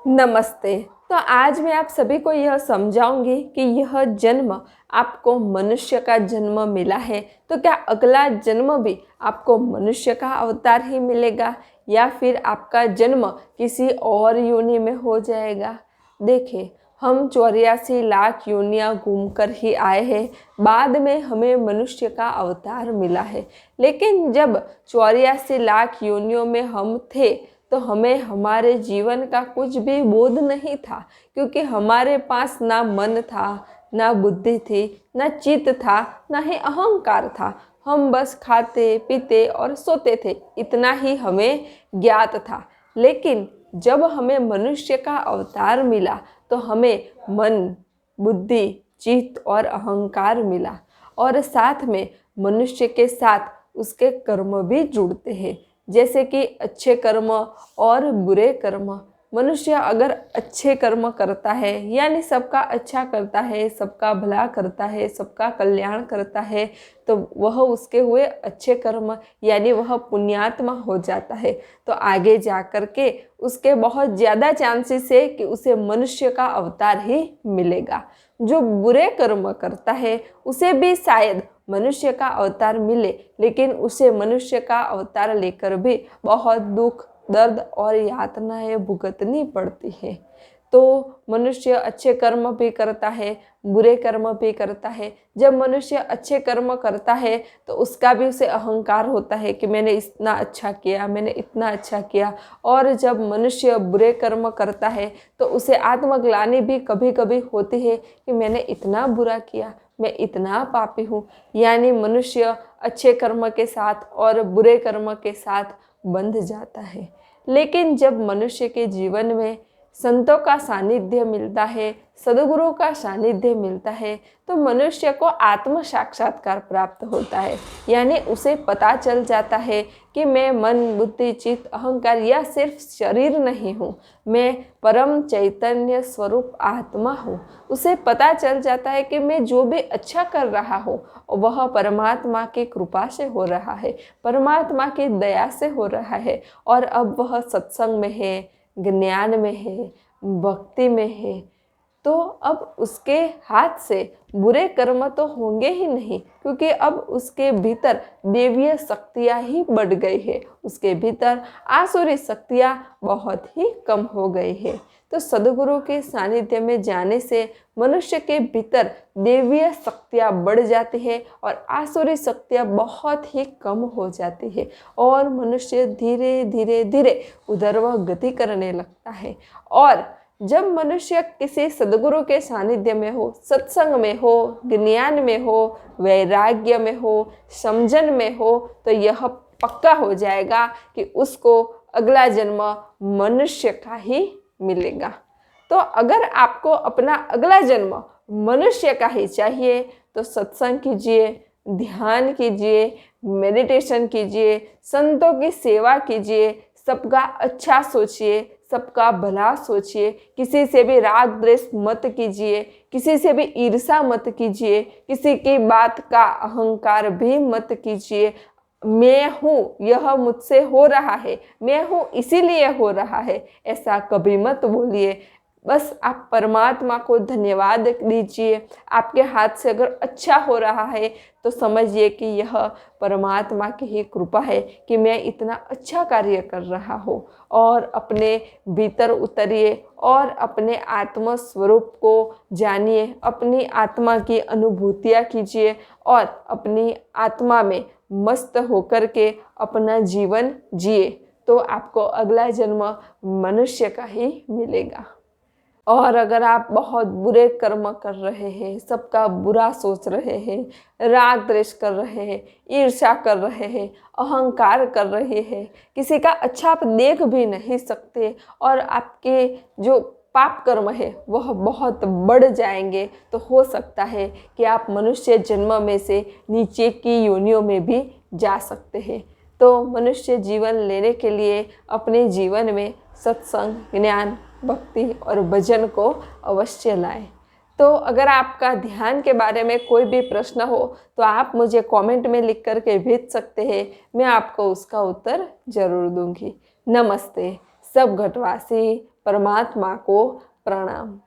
नमस्ते। तो आज मैं आप सभी को यह समझाऊंगी कि यह जन्म आपको मनुष्य का जन्म मिला है, तो क्या अगला जन्म भी आपको मनुष्य का अवतार ही मिलेगा या फिर आपका जन्म किसी और योनि में हो जाएगा। देखिए, हम 84 लाख योनियाँ घूम कर ही आए हैं, बाद में हमें मनुष्य का अवतार मिला है। लेकिन जब 84 लाख योनियों में हम थे तो हमें हमारे जीवन का कुछ भी बोध नहीं था, क्योंकि हमारे पास ना मन था, ना बुद्धि थी, ना चित्त था, ना ही अहंकार था। हम बस खाते पीते और सोते थे, इतना ही हमें ज्ञात था। लेकिन जब हमें मनुष्य का अवतार मिला तो हमें मन, बुद्धि, चित्त और अहंकार मिला, और साथ में मनुष्य के साथ उसके कर्म भी जुड़ते हैं, जैसे कि अच्छे कर्म और बुरे कर्म। मनुष्य अगर अच्छे कर्म करता है, यानी सबका अच्छा करता है, सबका भला करता है, सबका कल्याण करता है, तो वह उसके हुए अच्छे कर्म यानी वह पुण्यात्मा हो जाता है। तो आगे जा कर के उसके बहुत ज़्यादा चांसेस है कि उसे मनुष्य का अवतार ही मिलेगा। जो बुरे कर्म करता है उसे भी शायद मनुष्य का अवतार मिले, लेकिन उसे मनुष्य का अवतार लेकर भी बहुत दुख, दर्द और यातनाएं भुगतनी पड़ती है। तो मनुष्य अच्छे कर्म भी करता है, बुरे कर्म भी करता है। जब मनुष्य अच्छे कर्म करता है तो उसका भी उसे अहंकार होता है कि मैंने इतना अच्छा किया, मैंने इतना अच्छा किया। और जब मनुष्य बुरे कर्म करता है तो उसे आत्मग्लानि भी कभी कभी होती है कि मैंने इतना बुरा किया, मैं इतना पापी हूँ। यानी मनुष्य अच्छे कर्म के साथ और बुरे कर्म के साथ बंध जाता है। लेकिन जब मनुष्य के जीवन में संतों का सानिध्य मिलता है, सद्गुरु का सानिध्य मिलता है, तो मनुष्य को आत्म साक्षात्कार प्राप्त होता है। यानी उसे पता चल जाता है कि मैं मन, बुद्धि, चित्त, अहंकार यह सिर्फ शरीर नहीं हूँ, मैं परम चैतन्य स्वरूप आत्मा हूँ। उसे पता चल जाता है कि मैं जो भी अच्छा कर रहा हूँ वह परमात्मा की कृपा से हो रहा है, परमात्मा की दया से हो रहा है। और अब वह सत्संग में है, ज्ञान में है, भक्ति में है, तो अब उसके हाथ से बुरे कर्म तो होंगे ही नहीं, क्योंकि अब उसके भीतर देवीय शक्तियाँ ही बढ़ गई है, उसके भीतर आसुरी शक्तियाँ बहुत ही कम हो गई है। तो सद्गुरु के सानिध्य में जाने से मनुष्य के भीतर देवीय शक्तियाँ बढ़ जाती है और आसुरी शक्तियाँ बहुत ही कम हो जाती है, और मनुष्य धीरे धीरे धीरे उधर्व गति करने लगता है। और जब मनुष्य किसी सद्गुरु के सानिध्य में हो, सत्संग में हो, ज्ञान में हो, वैराग्य में हो, समझन में हो, तो यह पक्का हो जाएगा कि उसको अगला जन्म मनुष्य का ही मिलेगा। तो अगर आपको अपना अगला जन्म मनुष्य का ही चाहिए तो सत्संग कीजिए, ध्यान कीजिए, मेडिटेशन कीजिए, संतों की सेवा कीजिए, सबका अच्छा सोचिए, सबका भला सोचिए, किसी से भी राग द्वेष मत कीजिए, किसी से भी ईर्षा मत कीजिए, किसी की बात का अहंकार भी मत कीजिए। मैं हूँ, यह मुझसे हो रहा है, मैं हूँ इसीलिए हो रहा है, ऐसा कभी मत बोलिए। बस आप परमात्मा को धन्यवाद दीजिए। आपके हाथ से अगर अच्छा हो रहा है तो समझिए कि यह परमात्मा की ही कृपा है कि मैं इतना अच्छा कार्य कर रहा हूँ। और अपने भीतर उतरिए और अपने आत्म स्वरूप को जानिए, अपनी आत्मा की अनुभूतियाँ कीजिए और अपनी आत्मा में मस्त होकर के अपना जीवन जिए, तो आपको अगला जन्म मनुष्य का ही मिलेगा। और अगर आप बहुत बुरे कर्म कर रहे हैं, सबका बुरा सोच रहे हैं, राग द्वेष कर रहे हैं, ईर्ष्या कर रहे हैं, अहंकार कर रहे हैं, किसी का अच्छा आप देख भी नहीं सकते, और आपके जो पाप कर्म है वह बहुत बढ़ जाएंगे, तो हो सकता है कि आप मनुष्य जन्म में से नीचे की योनियों में भी जा सकते हैं। तो मनुष्य जीवन लेने के लिए अपने जीवन में सत्संग, ज्ञान, भक्ति और भजन को अवश्य लाएं। तो अगर आपका ध्यान के बारे में कोई भी प्रश्न हो तो आप मुझे कमेंट में लिख कर के भेज सकते हैं, मैं आपको उसका उत्तर जरूर दूंगी। नमस्ते। सब घटवासी परमात्मा को प्रणाम।